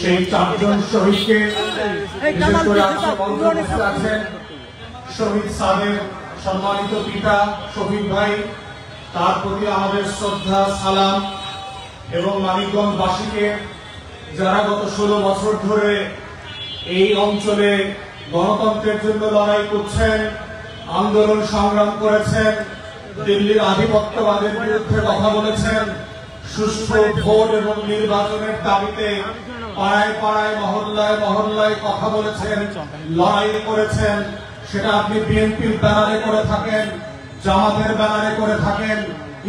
সেই চারজন শহীদকে বিশেষ করে আছেন শহীদ সাহেব সম্মানিত পিতা শফিক ভাই, তার প্রতি আমাদের শ্রদ্ধা সালাম এবং মানিকগঞ্জবাসীকে যারা গত 16 বছর ধরে এই অঞ্চলে গণতন্ত্রের জন্য লড়াই করছেন, আন্দোলন সংগ্রাম করেছেন, দিল্লির আধিপত্যবাদের বিরুদ্ধে কথা বলেছেন, সুষ্ঠু ভোট এবং নির্বাচনের দাবিতে পাড়ায় পাড়ায় মহল্লায় মহল্লায় কথা বলেছেন, লড়াই করেছেন। সেটা আপনি বিএনপির ব্যানারে করে থাকেন, জামাতের ব্যানারে করে থাকেন,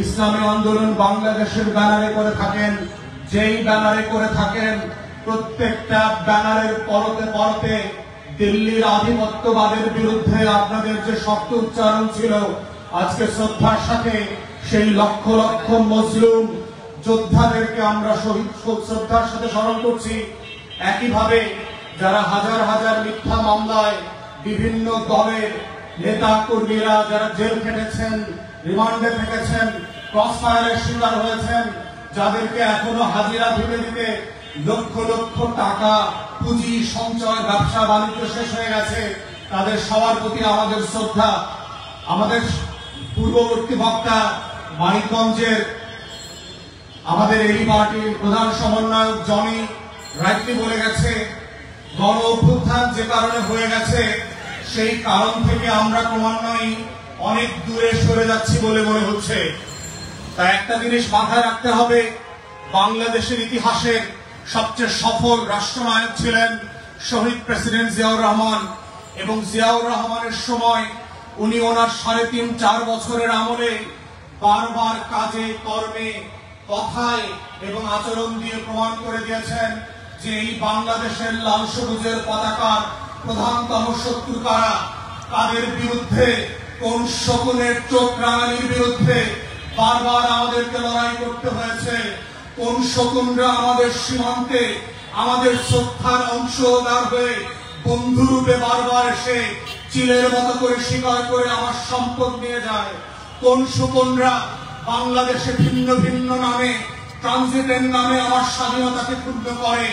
ইসলামী আন্দোলন বাংলাদেশের ব্যানারে করে থাকেন, যেই ব্যানারে করে থাকেন প্রত্যেকটা ব্যানারের পরতে পরতে দিল্লির আধিপত্যবাদের বিরুদ্ধে আপনাদের যে শক্ত উচ্চারণ ছিল, আজকে শ্রদ্ধার সাথে সেই লক্ষ লক্ষ মজলুম যোদ্ধাদেরকে আমরা শহীদ শ্রদ্ধার সাথে স্মরণ করছি। একইভাবে যারা হাজার হাজার মিথ্যা মামলায় বিভিন্ন দলের নেতা কর্মীরা যারা জেল খেটেছেন, রিমান্ডে থেকেছেন, ক্রসফায়ারের শিকার হয়েছেন, যাদেরকে এখনো হাজিরা দিতে দিতে লক্ষ লক্ষ টাকা পুঁজি সঞ্চয় ব্যবসা বাণিজ্য শেষ হয়ে গেছে, তাদের সবার প্রতি আমাদের শ্রদ্ধা। আমাদের পূর্ববর্তী বক্তা মানিকগঞ্জের আমাদের এই পার্টির প্রধান সমন্বয়ক জনি রাইটলি বলে গেছে, গণ অভ্যুত্থান যে কারণে হয়ে গেছে সেই কারণ থেকে আমরা ক্রমান্বয়ে অনেক দূরে সরে যাচ্ছি বলে মনে হচ্ছে। তাই একটা জিনিস মাথায় রাখতে হবে, বাংলাদেশের ইতিহাসের সবচেয়ে সফল রাষ্ট্রনায়ক ছিলেন শহীদ প্রেসিডেন্ট জিয়াউর রহমান, এবং জিয়াউর রহমানের সময় উনি ওনার 3.5-4 বছরের আমলে বারবার কাজে কর্মে কথায় এবং আচরণ দিয়ে প্রমাণ করে দিয়েছেন যে এই বাংলাদেশের লাল সবুজের পতাকার প্রধানতম শত্রু কারা, তাদের বিরুদ্ধে কোন শকুনের চোখ রাঙানির বিরুদ্ধে বারবার আমাদেরকে লড়াই করতে হয়েছে, কোন শকুনরা আমাদের সীমান্তে আমাদের শ্রদ্ধার অংশদার হয়ে বন্ধুরূপে বারবার এসে চিলের মতো করে শিকার করে আমার সম্পদ নিয়ে যায়, কোন শকুনরা বাংলাদেশে ভিন্ন ভিন্ন নামে ট্রানজিটের নামে আমার স্বাধীনতাকে ক্ষুণ্ণ করে,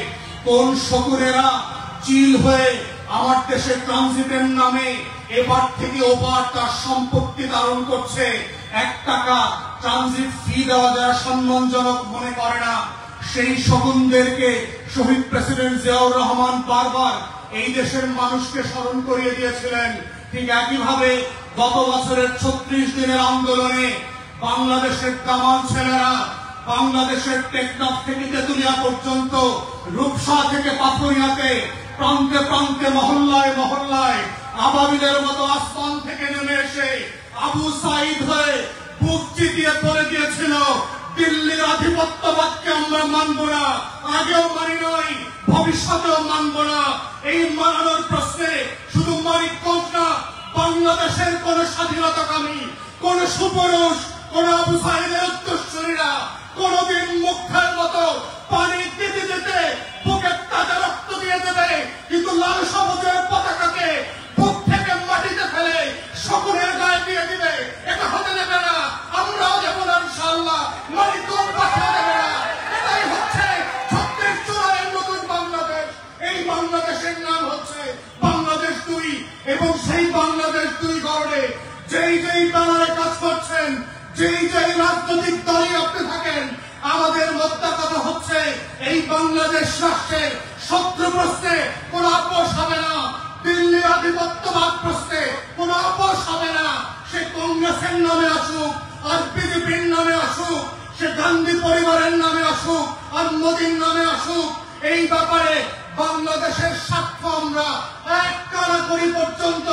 কোন শকুনেরা চিল হয়ে আমার দেশে ট্রানজিটের নামে এবার থেকে ওপার তার সম্পত্তি ধারণ করছে। 1 টাকা ট্রানজিট ফি দেওয়া যারা সম্মানজনক মনে করে না, সেই শকুনদেরকে শহীদ প্রেসিডেন্ট জিয়াউর রহমান বারবার এই দেশের মানুষকে স্মরণ করিয়ে দিয়েছিলেন। ঠিক একইভাবে গত বছরের 36 দিনের আন্দোলনে বাংলাদেশের তামাম ছেলেরা বাংলাদেশের টেকনাফ থেকে তেতুলিয়া পর্যন্ত, রূপসা থেকে পাথরিয়াতে প্রান্তে প্রান্তে মহল্লায় মহল্লায় আবাবিলের মতো আসমান থেকে নেমে এসে আবু সাইদ হয়ে বুক চিতিয়ে পড়ে গিয়েছিল, দিল্লির আধিপত্যবাদকে আমরা মানব না, আগেও মানি নাই, ভবিষ্যতেও মানব না। এই মানানোর প্রশ্নে শুধু মানিকগঞ্জ না, বাংলাদেশের কোন স্বাধীনতাকামী, কোন সুপুরুষ, কোন আবু সাইদের উত্তরসূরিরা কোনদিন মুখের মতো পানি দিতে দিতে বুকের তাজা রক্ত দিয়ে দেবে, কিন্তু লাল সবুজের পতাকাকে বুক থেকে মাটিতে ফেলে শকুনের গায়ে দিয়ে দিবে, এটা হতে দেবে না। আমরাও দেব না ইনশাআল্লাহ, মানিকগঞ্জ বাসীও দেবে না। এটাই হচ্ছে 36 জুলাইয়ের নতুন বাংলাদেশ। এই বাংলাদেশের নাম হচ্ছে বাংলাদেশ 2, এবং সেই বাংলাদেশ 2 গড়ে যেই যেই ব্যানারে কাজ করছেন, যেই যেই রাজনৈতিক দলই আপনি থাকেন, আমাদের মোদ্দা কথা হচ্ছে এই বাংলাদেশ রাষ্ট্রের শত্রু প্রশ্নে কোন আপোষ হবে না, দিল্লির আধিপত্যবাদ প্রশ্নে কোন আপোষ হবে না। সে কংগ্রেসের নামে আসুক আর বিজেপির নামে আসুক, সে গান্ধী পরিবারের নামে আসুক আর মোদীর নামে আসুক, এই ব্যাপারে বাংলাদেশের স্বার্থ আমরা 1 কানাকড়ি পর্যন্ত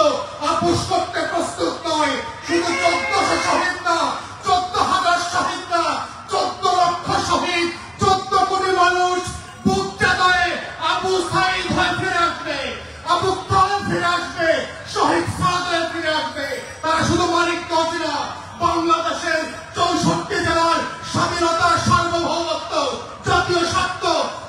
আপোষ করতে প্রস্তুত নয়। শুধু 1400 শহীদ না, 14,000 শহীদ না, 14 লক্ষ শহীদ, 14 কোটি মানুষ বুক চাতায় আবু সাইদ হয়ে ফিরে আসবে, আবু তালেব ফিরে আসবে, শহীদ সাদেক ফিরে আসবে। তারা শুধু মানিকগঞ্জ না, বাংলাদেশের 64 জেলার স্বাধীনতা, সার্বভৌমত্ব, জাতীয় স্বার্থ,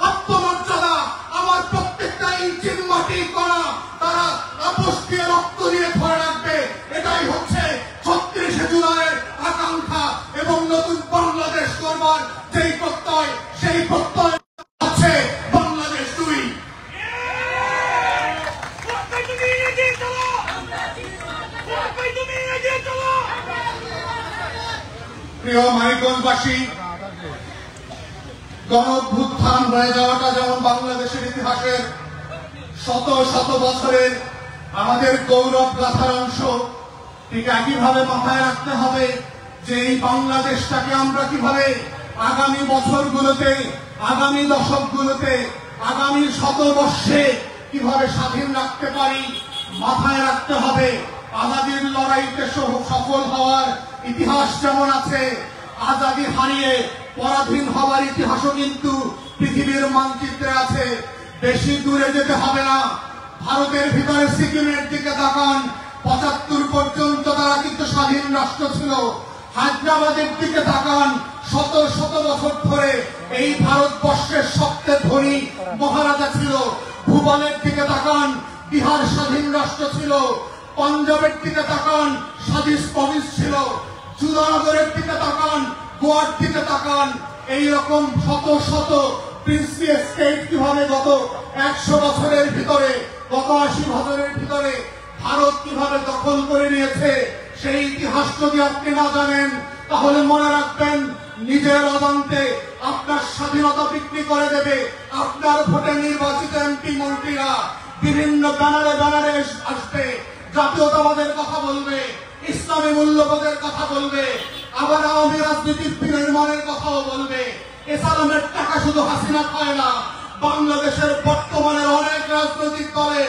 আত্মমর্যাদা, আমার প্রত্যেকটা ইঞ্চির মাটি করা তারা আপোষ দিয়ে রক্ত দিয়ে ধরে রাখবে। এটাই হচ্ছে 36 জুলাইয়ের আকাঙ্ক্ষা এবং নতুন প্রিয় মানিকগঞ্জবাসী, গণঅভ্যুত্থান হয়ে যাওয়াটা যেমন বাংলাদেশের ইতিহাসের শত শত বছরের আমাদের গৌরব গাথার অংশ, ঠিক একইভাবে মাথায় রাখতে হবে যে এই বাংলাদেশটাকে আমরা কিভাবে আগামী বছরগুলোতে, আগামী দশকগুলোতে, আগামী শতবর্ষে কিভাবে স্বাধীন রাখতে পারি। মাথায় রাখতে হবে আজাদির লড়াইতে সফল হওয়ার ইতিহাস যেমন আছে, আজাদি হারিয়ে পরাধীন হওয়ার ইতিহাসও কিন্তু পৃথিবীর মানচিত্রে আছে। বেশি দূরে যেতে হবে না, ভারতের ভিতরে সিকিমের দিকে তাকান, ৭৫ পর্যন্ত তারা কিন্তু স্বাধীন রাষ্ট্র ছিল। হায়দ্রাবাদের দিকে তাকান, শত শত বছর ধরে এই ভারতবর্ষের সবচেয়ে ধনী মহারাজা ছিল। ভুবনের দিকে তাকান, বিহার স্বাধীন রাষ্ট্র ছিল। পাঞ্জাবের দিকে তাকান, স্বাধীন প্রভিন্স ছিল। জুনাগড়ের দিকে তাকান, গোয়ার দিকে তাকান। এইরকম শত শত প্রিন্সলি স্টেট কিভাবে গত ১০০ বছরের ভিতরে, গত ৮০ বছরের ভিতরে ভারত কিভাবে দখল করে নিয়েছে, সেই ইতিহাস যদি আপনি না জানেন তাহলে মনে রাখবেন নিজের অজান্তে আপনার স্বাধীনতা বিক্রি করে দেবে আপনার ভোটে নির্বাচিত এমপি মন্ত্রীরা। বিভিন্ন ব্যানারে ব্যানারে আসবে, জাতীয়তাবাদের কথা বলবে, ইসলামী মূল্যবোধের কথা বলবে, আবার আওয়ামী রাজনীতির বিনির্মাণের কথাও বলবে। এসালামের টাকা শুধু হাসিনা খায় না, বাংলাদেশের বর্তমানের অনেক রাজনৈতিক দলে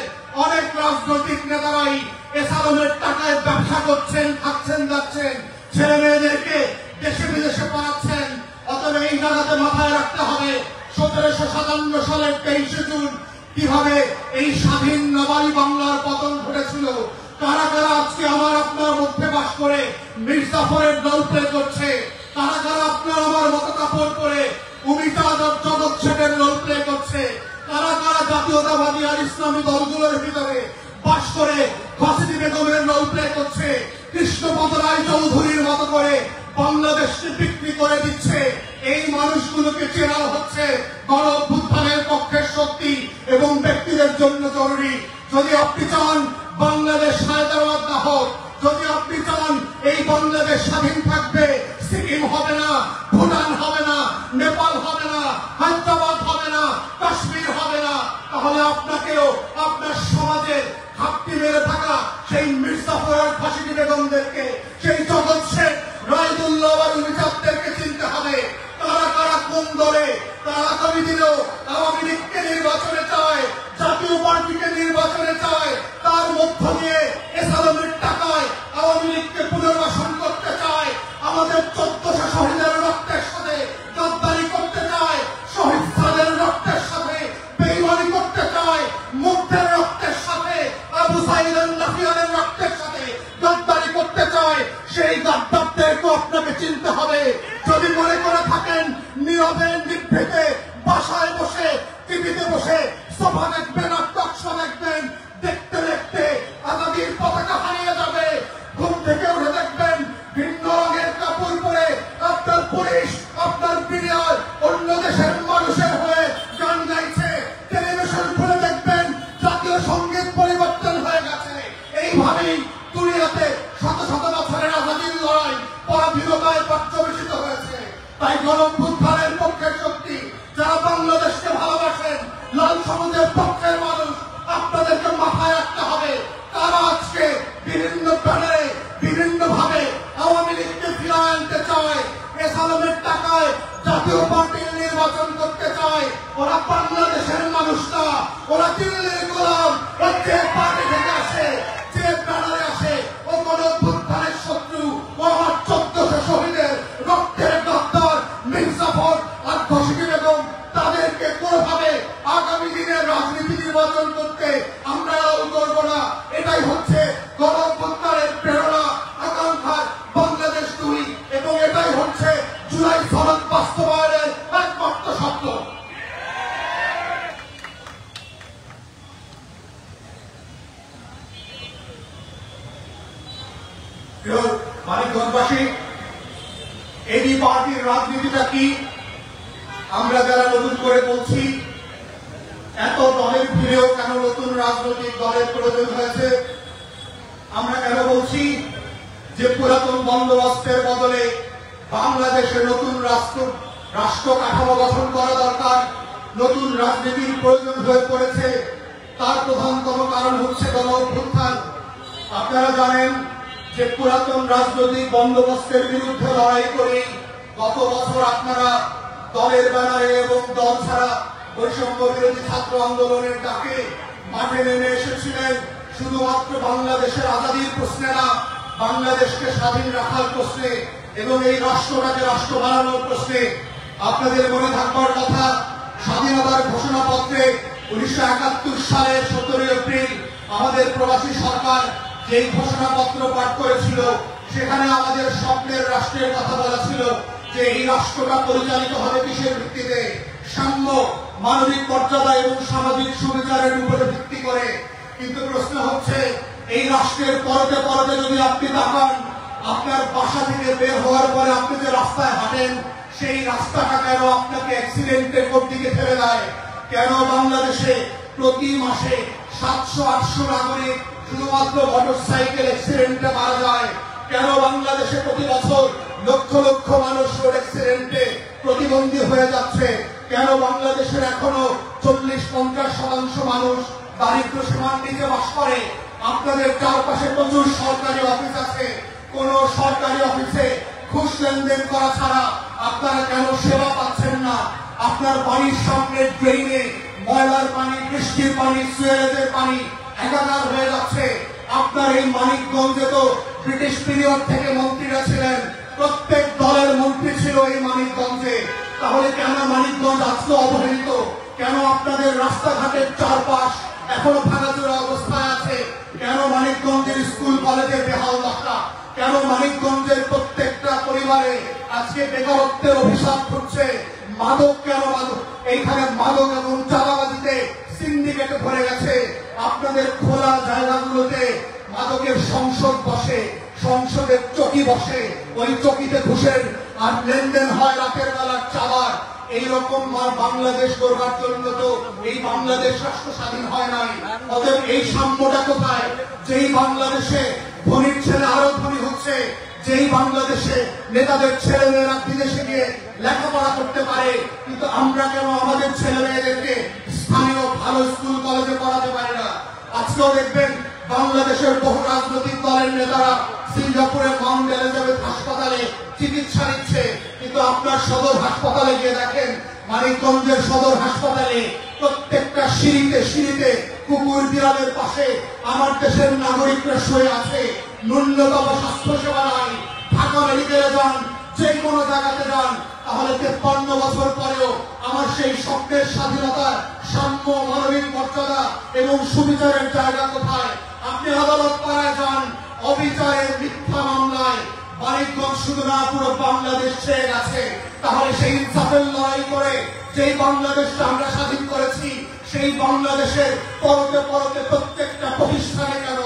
অনেক রাজনৈতিক নেতারাই এসালামের টাকায় ব্যবসা করছেন, খাচ্ছেন, যাচ্ছেন, ছেলে মেয়েদেরকে দেশে বিদেশে পড়াচ্ছেন। অতএব এই জায়গাতে মাথায় রাখতে হবে ১৭৫৭ সালের ২৩ জুন কিভাবে এই স্বাধীন নবাবী বাংলার পতন ঘটেছিল। কারা কারা আজকে আমার আপনার মধ্যে বাস করে মির্জাফরের রোল প্লে করছে, কারা কারা আপনার আমার মতো কাপড় পরে অমিতাভ জগৎ শেঠের রোল প্লে করছে, কারা কারা জাতীয়তাবাদী আর ইসলামী দলগুলোর ভিতরে বাস করে ফাঁসিদি বেগমের রোল প্লে করছে, কৃষ্ণপদ রায় চৌধুরীর মতো করে বাংলাদেশকে বিক্রি করে দিচ্ছে। এই মানুষগুলোকে চেনাও হচ্ছে গণ অভ্যুত্থানের পক্ষের শক্তি এবং ব্যক্তিদের জন্য জরুরি। যদি আপনি চান বাংলাদেশ হায়দ্রাবাদ না হোক, যদি আপনি চান এই বাংলাদেশ স্বাধীন থাকবে, সিকিম হবে না, ভুটান হবে না, নেপাল হবে না, হায়দ্রাবাদ হবে না, কাশ্মীর হবে না, তাহলে আপনাকেও আপনার সমাজের ঘাপটি মেরে থাকা সেই মির্জাফর আর ফাঁসিদি বেগমদেরকে, সেই জগৎ শেখ, রায়দুল্লাহ আর অমিতাভদেরকে চিনতে হবে। তারা কারা কোন দলে, তারা আগামী দিনেও আওয়ামী লীগকে নির্বাচনে চায়, জাতীয় পার্টিকে নির্বাচনে চায়, তার মধ্য দিয়ে এসালামের টাকায় আওয়ামী লীগকে পুনর্বাসন করতে চায়, আমাদের ১৪০০ শহীদের রক্তের সাথে গদ্দারি করতে চায়, শহীদ সাদের রক্তের সাথে বেঈমানি করতে চায়, মুগ্ধের রক্তের সাথে আবু সাঈদ আল-নাফিয়ানের রক্তের সাথে গদ্দারি করতে চায়। সেই গাদ্দারদেরকে আপনাকে চিনতে হবে। যদি মনে করে থাকেন নীরবে নিভৃতে বাসায় বসে টিভিতে বসে সোফা দেখবেন আর টকশো দেখবেন, দেখতে দেখতে আজাদির পতাকা হারিয়ে যাবে। ঘুম থেকে উঠে দেখবেন ভিন্ন রঙের কাপড় পরে আপনার পুলিশ, আপনার বিডিআর অন্য দেশের মানুষের হয়ে গান গাইছে। টেলিভিশন খুলে দেখবেন জাতীয় সঙ্গীত পরিবর্তন হয়ে গেছে। এইভাবেই দুনিয়াতে শত শত বছরের আজাদির লড়াই পরাধীনতায় পর্যবেসিত হয়েছে। তাই গণ অভ্যুত্থানের পক্ষের শক্তি যারা বাংলাদেশকে ভালোবাসেন, লাল সমাজের পক্ষের মানুষ, আপনাদেরকে মাথায় রাখতে হবে তারা আজকে বিভিন্ন ব্যানারে বিভিন্ন ভাবে আওয়ামী লীগকে ফিরিয়ে আনতে চায়, এসালামের টাকায় জাতীয় পার্টির নির্বাচন করতে চায়। ওরা বাংলাদেশের মানুষ না, ওরা দিল্লির গোলাম। যে পার্টি থেকে আসে, যে ব্যানারে আসে, ও গণ অভ্যুত্থানের শত্রু। ও আমার ১৪০০ শহীদের রক্তের গদ্দার মির্জাফর আর ফাঁসিদি বেগম। তাদেরকে কোনোভাবে আগামী দিনের রাজনীতি নির্বাচন করতে আমরা এলাও করবো না। এটাই হচ্ছে গণ অভ্যুত্থানের প্রেরণা, আকাঙ্ক্ষার বাংলাদেশ দুই, এবং এটাই হচ্ছে জুলাই সনদ বাস্তবায়নের একমাত্র শব্দ। মানিকগঞ্জবাসী, এবি পার্টির রাজনীতিটা কি? আমরা যারা নতুন করে বলছি, এত দলের ফিরেও কেন নতুন রাজনৈতিক দলের প্রয়োজন হয়েছে? আমরা কেন বলছি যে পুরাতন বন্দোবস্তের বদলে বাংলাদেশে নতুন রাষ্ট্র কাঠামো গঠন করা দরকার, নতুন রাজনীতির প্রয়োজন হয়ে পড়েছে। তার প্রধানতম কারণ হচ্ছে গণ অভ্যুত্থান। আপনারা জানেন যে পুরাতন রাজনৈতিক বন্দোবস্তের বিরুদ্ধে লড়াই করে গত বছর আপনারা দলের ব্যানারে এবং দল ছাড়া বৈষম্য বিরোধী ছাত্র আন্দোলনের ডাকে মাঠে নেমে এসেছিলেন, শুধুমাত্র বাংলাদেশের আজাদীর প্রশ্নে না, বাংলাদেশকে স্বাধীন রাখার প্রশ্নে এবং এই রাষ্ট্রটাকে রাষ্ট্র বানানোর প্রশ্নে। আপনাদের মনে থাকবার কথা, স্বাধীনতার ঘোষণাপত্রে 1971 সালের 17 এপ্রিল আমাদের প্রবাসী সরকার যেই ঘোষণাপত্র পাঠ করেছিল, সেখানে আমাদের স্বপ্নের রাষ্ট্রের কথা বলা ছিল যে এই রাষ্ট্রটা পরিচালিত হবে কিসের ভিত্তিতে? সাম্য, মানবিক মর্যাদা এবং সামাজিক সুবিচারের উপরে ভিত্তি করে। কিন্তু প্রশ্ন হচ্ছে, এই রাষ্ট্রের পরতে পরতে যদি আপনি তাকান, আপনার বাসা থেকে বের হওয়ার পরে আপনি যে রাস্তায় হাঁটেন, সেই রাস্তাটা কেন আপনাকে অ্যাক্সিডেন্টের দিকে ফেলে দেয়? কেন বাংলাদেশে প্রতি মাসে 700-800 নাগরিক শুধুমাত্র মোটরসাইকেল অ্যাক্সিডেন্টে মারা যায়? কেন বাংলাদেশে প্রতি বছর লক্ষ লক্ষ মানুষ রোড অ্যাক্সিডেন্টে প্রতিবন্ধী হয়ে যাচ্ছে? কেন বাংলাদেশের এখনো 40-50% মানুষ দারিদ্র সীমার নিচে বাস করে? আপনাদের চারপাশে প্রচুর সরকারি অফিস আছে, কোন সরকারি অফিসে ঘুষ লেনদেন করা ছাড়া আপনারা কেন সেবা পাচ্ছেন না? আপনার বাড়ির সামনে ড্রেনে ময়লার পানি, বৃষ্টির পানি, সুয়েজের পানি একাকার হয়ে যাচ্ছে। আপনার এই মানিকগঞ্জে তো ব্রিটিশ পিরিয়ড থেকে মন্ত্রীরা ছিলেন, প্রত্যেক দলের মন্ত্রী ছিল এই মানিকগঞ্জে। তাহলে কেন মানিকগঞ্জ আজকে অবহেলিত? কেন আপনাদের রাস্তাঘাটের চারপাশ এখনো ভাঙাচোরা অবস্থায় আছে? কেন মানিকগঞ্জের স্কুল কলেজের বেহাল দশা? কেন মানিকগঞ্জের প্রত্যেকটা পরিবারে আজকে বেকারত্বের অভিশাপ করছে? মাদক কেন? মাদক এইখানে মাদক এবং চাঁদাবাজিতে সিন্ডিকেটে ভরে গেছে। আপনাদের খোলা জায়গাগুলোতে মাদকের সংসদ বসে, সংসদের চকি বসে, ওই চকিতে ঘুষের আর লেনদেন হয় রাতের বেলার চাঁদার। এইরকম বাংলাদেশ গড়বার জন্য তো এই বাংলাদেশ রাষ্ট্র স্বাধীন হয় নাই। অতএব এই সাম্যটা কোথায়? যেই বাংলাদেশে ধনীর ছেলে আরো ধনী হচ্ছে, যেই বাংলাদেশে নেতাদের ছেলে মেয়েরা বিদেশে গিয়ে লেখাপড়া করতে পারে, কিন্তু আমরা কেন আমাদের ছেলে মেয়েদেরকে স্থানীয় ভালো স্কুল কলেজে পড়াতে পারি না? আজকেও দেখবেন বাংলাদেশের বহু রাজনৈতিক দলের নেতারা সিঙ্গাপুরের মাউন্ট এলিজাবেথ হাসপাতালে চিকিৎসা নিচ্ছে, কিন্তু আপনার সদর হাসপাতালে গিয়ে দেখেন, মানিকগঞ্জের সদর হাসপাতালে প্রত্যেকটা সিঁড়িতে কুকুর বিড়ালের পাশে আমার দেশের নাগরিকরা শুয়ে আছে। ন্যূনতম স্বাস্থ্য সেবা নাই। ঢাকা মেডিকেলে যান, যে কোনো জায়গাতে যান, তাহলে 53 বছর পরেও আমার সেই স্বপ্নের স্বাধীনতার সাম্য, মানবিক মর্যাদা এবং সুবিচারের জায়গা কোথায়? আপনি আদালত পাড়ায় যান, অবিচারের মিথ্যা মামলায় মানিকগঞ্জ শুধু না পুরো বাংলাদেশ ছেয়ে গেছে। তাহলে সেই ইনসাফের লড়াই করে যেই বাংলাদেশটা আমরা স্বাধীন করেছি, সেই বাংলাদেশের পরতে পরতে প্রত্যেকটা প্রতিষ্ঠানে কেন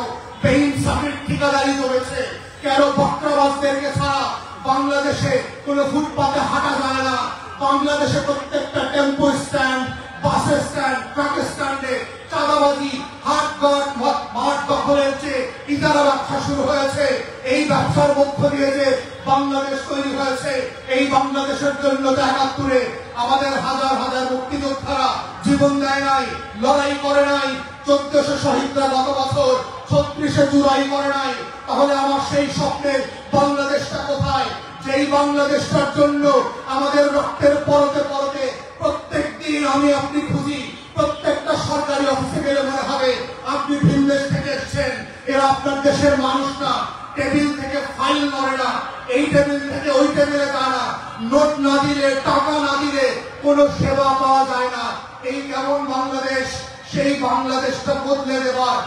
বেইনসাফের ঠিকাদারি জমেছে? কেন বক্রাবাজদেরকে ছাড়া বাংলাদেশে কোন ফুটপাতে হাঁটা যায় না? বাংলাদেশে প্রত্যেকটা tempo stand, bus stand, truck স্ট্যান্ডে চাঁদাবাজি, হাটঘাট, মাঠ দখলের চেয়ে ইজারা ব্যবসা শুরু হয়েছে। এই ব্যবসার মধ্য দিয়ে যে বাংলাদেশ তৈরি হয়েছে, এই বাংলাদেশের জন্য ৭১ আমাদের হাজার হাজার মুক্তিযোদ্ধারা জীবন দেয় নাই, লড়াই করে নাই। ১৪০০ শহীদরা গত বছর ৩৬শে জুলাই করে নাই। তাহলে আমার সেই স্বপ্নের বাংলাদেশটা কোথায়? যেই বাংলাদেশটার জন্য আমাদের রক্তের পরতে পরতে প্রত্যেক দিন আমি আপনি খুঁজি। প্রত্যেকটা সরকারি অফিসে গেলে মনে হবে আপনি ভিন দেশ থেকে এসেছেন। এরা আপনার দেশের মানুষ না। টেবিল থেকে ফাইল নড়ে না, এই টেবিল থেকে ওই টেবিলে যায় না। নোট না দিলে, টাকা না দিলে কোনো সেবা পাওয়া যায় না। এই কেমন বাংলাদেশ? সেই বাংলাদেশটা বদলে দেওয়ার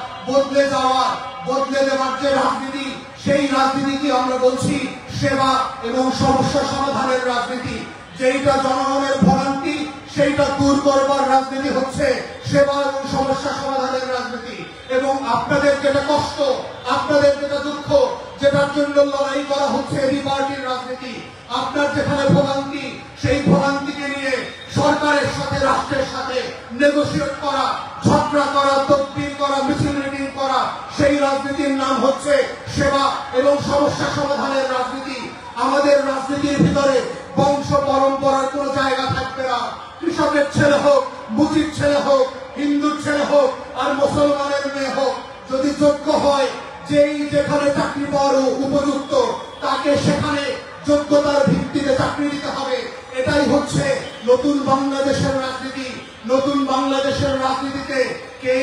যে রাজনীতি, সেই রাজনীতিকে আমরা বলছি সেবা এবং সমস্যা সমাধানের রাজনীতি। যেইটা জনগণের ভোগান্তি, সেইটা দূর করবার রাজনীতি হচ্ছে সেবা এবং সমস্যা সমাধানের রাজনীতি। এবং আপনাদের যেটা কষ্ট, আপনাদের যেটা দুঃখ, যেটার জন্য লড়াই করা হচ্ছে এই পার্টির রাজনীতি। আপনার যেখানে ভোগান্তি, সেই ভোগান্তিকে নিয়ে সরকারের সাথে, রাষ্ট্রের সাথে নেগোসিয়েট করা, ঝগড়া করা, তদবির করা, মিছিল মিটিং করা, সেই রাজনীতির নাম হচ্ছে সেবা এবং সমস্যা সমাধানের রাজনীতি। আমাদের রাজনীতির ভিতরে বংশ পরম্পরার কোন জায়গা থাকবে না। কৃষকের ছেলে হোক, মুজির ছেলে হোক, হিন্দুর ছেলে হোক আর মুসলমানের মেয়ে হোক, যদি যোগ্য হয়, যেই যেখানে চাকরি পাওয়ার উপযুক্ত তাকে সেখানে যোগ্যতার ভিত্তিতে চাকরি দিতে হবে। এটাই হচ্ছে নতুন বাংলাদেশের রাজনীতি। নতুন বাংলাদেশের রাজনীতিতে কে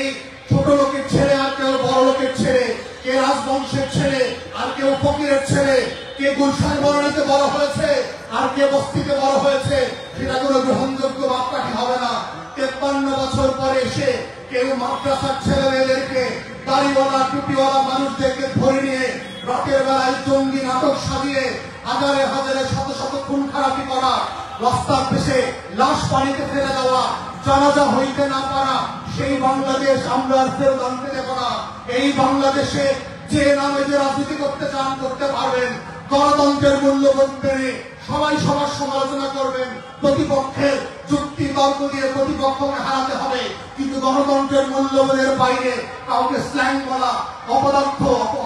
ছোট লোকের ছেলে আর কেউ বড় লোকের ছেলে, কে রাজবংশের ছেলে আর কেউ ফকিরের ছেলে, কে গুলশান বনানীতে বড় হয়েছে আর কে বস্তিতে বড় হয়েছে, সেটা কোনো গ্রহণযোগ্য মাপকাঠি হবে না। 53 বছর পরে এসে কেউ মাদ্রাসার ছেলে মেয়েদেরকে, দাড়িওয়ালা টুপিওয়ালা মানুষদেরকে ধরে নিয়ে রাতের বেলায় জঙ্গি নাটক সাজিয়ে হাজারে হাজারে শত শত খুন খারাপি করা, রাস্তার পেশে লাশ পানিতে ফেলে দেওয়া, জানাজা হইতে না পারা, সেই বাংলাদেশ আমরা আর ফেরত আনতে দেব না। এই বাংলাদেশে যে নামে যে রাজনীতি করতে চান করতে পারবেন, গণতন্ত্রের মূল্যবোধ মেনে সবাই সবার সমালোচনা করবেন, প্রতিপক্ষের যুক্তি তর্ক দিয়ে প্রতিপক্ষকে হারাতে হবে, কিন্তু গণতন্ত্রের মূল্যবোধের বাইরে কাউকে স্ল্যাং বলা,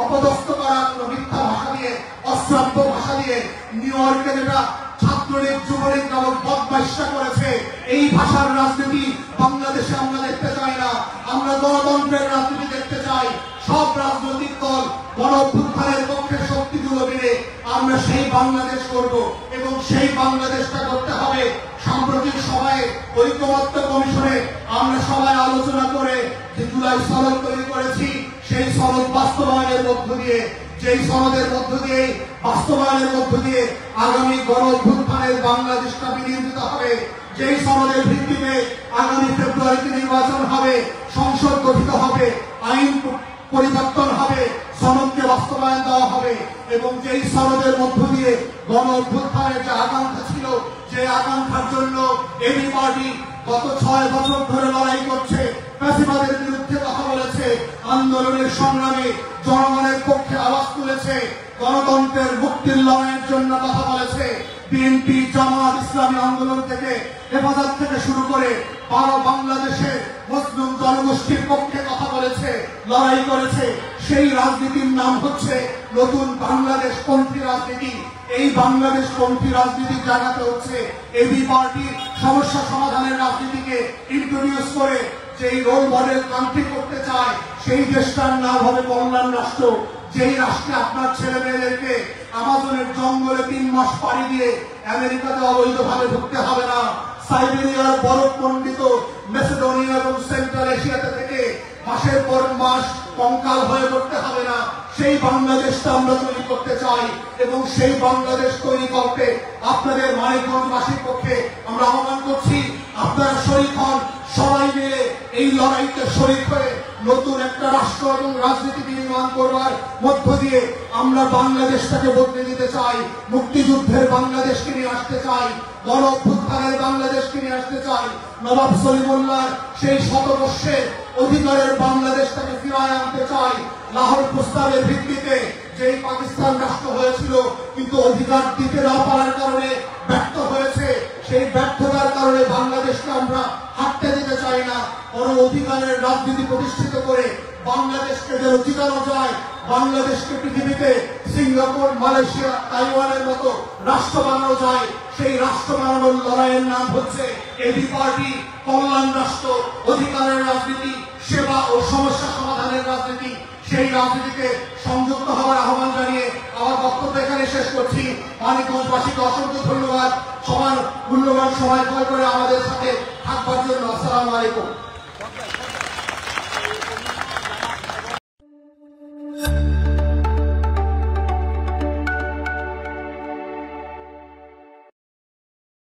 অপদস্থ করা, কোনো মিথ্যা ভাষা দিয়ে, অশ্রাব্য ভাষা দিয়ে, নিউ ইয়র্কে যেটা ছাত্রলীগ যুবলীগ নামক বদমাইশা করেছে, এই ভাষার রাজনীতি বাংলাদেশে আমরা দেখতে চাই না। আমরা গণতন্ত্রের রাজনীতি দেখতে চাই। সব রাজনৈতিক দল গণ অভ্যুত্থানের পক্ষে শক্তিগুলো মিলে আমরা সেই বাংলাদেশ করব এবং সেই বাংলাদেশটা করতে হবে। সাম্প্রতিক সময়ে ঐক্যমত্য কমিশনে আমরা সবাই আলোচনা করে যে জুলাই সনদ তৈরি করেছি, সেই সনদ বাস্তবায়নের মধ্য দিয়ে, যেই সনদের মধ্য দিয়ে, বাস্তবায়নের মধ্য দিয়ে আগামী গণ অভ্যুত্থানের বাংলাদেশটা বিনির্মিত হবে। যেই সনদের ভিত্তিতে আগামী ফেব্রুয়ারিতে নির্বাচন হবে, সংসদ গঠিত হবে, আইন পরিবর্তন হবে, সনদকে বাস্তবায়ন দেওয়া হবে এবং যেই সনদের মধ্য দিয়ে গণ অভ্যুত্থানের যে আকাঙ্ক্ষা ছিল, যে আকাঙ্ক্ষার জন্য এবি পার্টি গত 6 বছর ধরে লড়াই করছে, ফ্যাসিবাদের বিরুদ্ধে কথা বলেছে, আন্দোলনের সংগ্রামে জনগণের পক্ষে আওয়াজ তুলেছে, গণতন্ত্রের মুক্তির লড়াইয়ের জন্য কথা বলেছে, বিএনপি, জামাত, ইসলামী আন্দোলন থেকে, হেফাজত থেকে শুরু করে বাংলাদেশের মুসলিম জনগোষ্ঠীর পক্ষে কথা বলেছে, লড়াই করেছে। সেই রাজনীতির নাম হচ্ছে নতুন বাংলাদেশ পন্থী রাজনীতি। এই বাংলাদেশ পন্থী রাজনীতির জায়গাতে হচ্ছে এবি পার্টি সমস্যা সমাধানের রাজনীতিকে ইন্ট্রোডিউস করে যেই রোল মডেল কান্ট্রি করতে চায়, সেই দেশটার নাম হবে কল্যাণ রাষ্ট্র। যেই রাষ্ট্রে আপনার ছেলে মেয়েদেরকে আমাজনের জঙ্গলে 3 মাস পাড়ি দিয়ে আমেরিকাতে অবৈধভাবে ঢুকতে হবে না, সাইবেরিয়ার বরফ মণ্ডিত মেসিডোনিয়া এবং সেন্ট্রাল এশিয়াতে থেকে মাসের পর মাস কঙ্কাল হয়ে পড়তে হবে না। সেই বাংলাদেশটা আমরা তৈরি করতে চাই এবং সেই বাংলাদেশ তৈরি করতে আপনাদের মানিকগঞ্জবাসীর পক্ষে আমরা আহ্বান করছি, আপনারা শরীক হন, সবাই মিলে এই লড়াইতে শরীক হয়ে নতুন একটা রাষ্ট্র এবং রাজনীতি নির্মাণ করবার মধ্য দিয়ে আমরা বাংলাদেশটাকে বদলে দিতে চাই। মুক্তিযুদ্ধের বাংলাদেশকে নিয়ে আসতে চাই, গণ অভ্যুত্থানের বাংলাদেশকে নিয়ে আসতে চাই, নবাব সলিমুল্লাহর সেই শতবর্ষের অধিকারের বাংলাদেশটাকে ফিরিয়ে আনতে চাই। লাহোর প্রস্তাবের ভিত্তিতে যেই পাকিস্তান রাষ্ট্র হয়েছিল কিন্তু অধিকার দিতে না পারার কারণে ব্যর্থ হয়েছে, সেই ব্যর্থতার কারণে বাংলাদেশকে আমরা হাঁটতে দিতে চাই না। বড় অধিকারের রাজনীতি প্রতিষ্ঠিত করে বাংলাদেশকে যেন জিতানো যায়, বাংলাদেশকে পৃথিবীতে সিঙ্গাপুর, মালয়েশিয়া, তাইওয়ানের মতো রাষ্ট্র বানানো যায়, সেই রাষ্ট্র বানানোর লড়াইয়ের নাম হচ্ছে এবি পার্টি। কল্যাণ রাষ্ট্র, অধিকারের রাজনীতি, সেবা ও সমস্যা সমাধানের রাজনীতি, সেই রাজনীতিতে সংযুক্ত হওয়ার আহ্বান জানিয়ে আমার বক্তব্য এখানে শেষ করছি। মানিকগঞ্জবাসীকে অসংখ্য ধন্যবাদ সবার মূল্যবান সময় করে আমাদের সাথে থাকবার জন্য। আসসালামু আলাইকুম।